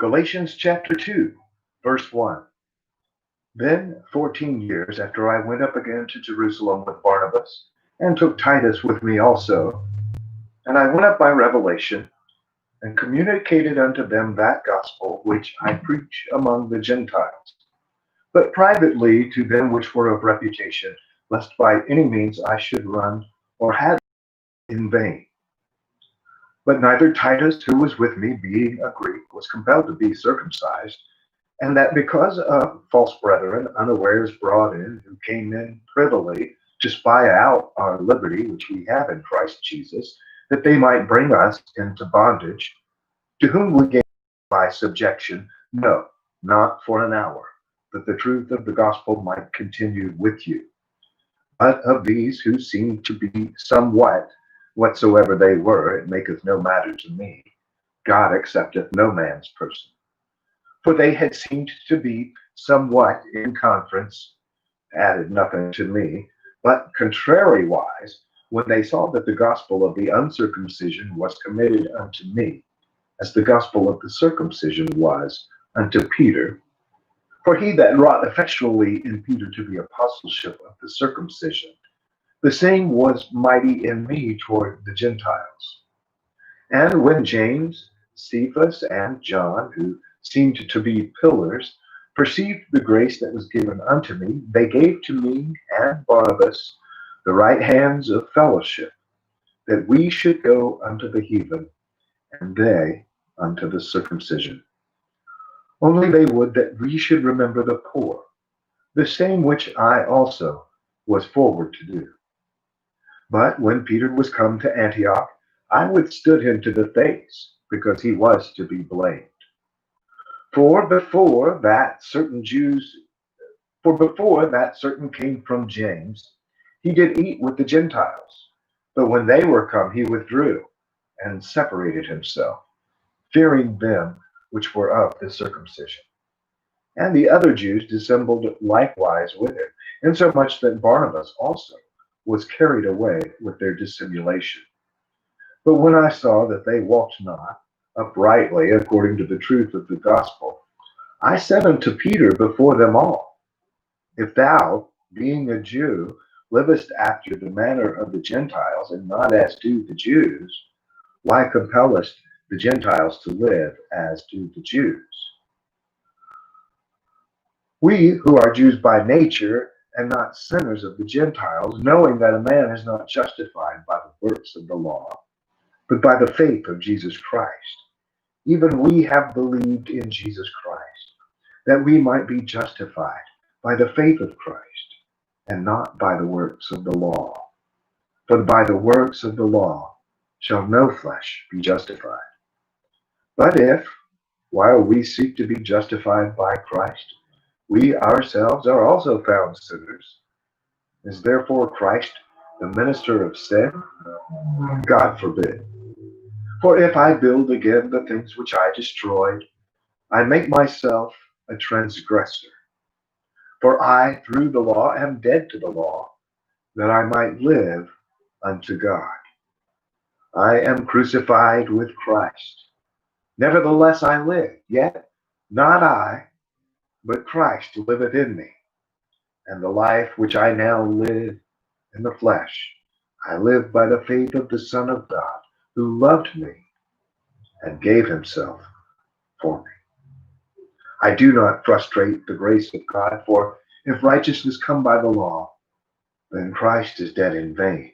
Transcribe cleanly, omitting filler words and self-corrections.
Galatians Chapter 2, verse 1. Then 14 years after I went up again to Jerusalem with Barnabas, and took Titus with me also, and I went up by revelation, and communicated unto them that gospel which I preach among the Gentiles, but privately to them which were of reputation, lest by any means I should run or had in vain. But neither Titus, who was with me, being a Greek, was compelled to be circumcised, and that because of false brethren unawares brought in, who came in privily to spy out our liberty which we have in Christ Jesus, that they might bring us into bondage, to whom we gave by subjection, no, not for an hour, that the truth of the gospel might continue with you. But of these who seemed to be somewhat, whatsoever they were, it maketh no matter to me. God accepteth no man's person. For they had seemed to be somewhat in conference, added nothing to me, but contrariwise, when they saw that the gospel of the uncircumcision was committed unto me, as the gospel of the circumcision was unto Peter. For he that wrought effectually in Peter to the apostleship of the circumcision, the same was mighty in me toward the Gentiles. And when James, Cephas, and John, who seemed to be pillars, perceived the grace that was given unto me, they gave to me and Barnabas the right hands of fellowship, that we should go unto the heathen, and they unto the circumcision. Only they would that we should remember the poor, the same which I also was forward to do. But when Peter was come to Antioch, I withstood him to the face, because he was to be blamed. For before that certain came from James, he did eat with the Gentiles. But when they were come, he withdrew and separated himself, fearing them which were of the circumcision. And the other Jews dissembled likewise with him, insomuch that Barnabas also was carried away with their dissimulation. But when I saw that they walked not uprightly according to the truth of the gospel, I said unto Peter before them all, if thou, being a Jew, livest after the manner of the Gentiles, and not as do the Jews, why compellest the Gentiles to live as do the Jews? We who are Jews by nature, and not sinners of the Gentiles, knowing that a man is not justified by the works of the law, but by the faith of Jesus Christ. Even we have believed in Jesus Christ, that we might be justified by the faith of Christ, and not by the works of the law. For by the works of the law shall no flesh be justified. But if, while we seek to be justified by Christ, we ourselves are also found sinners, is therefore Christ the minister of sin? God forbid. For if I build again the things which I destroyed, I make myself a transgressor. For I, through the law, am dead to the law, that I might live unto God. I am crucified with Christ. Nevertheless I live, yet not I, but Christ liveth in me. And the life which I now live in the flesh, I live by the faith of the Son of God, who loved me and gave himself for me. I do not frustrate the grace of God, for if righteousness come by the law, then Christ is dead in vain.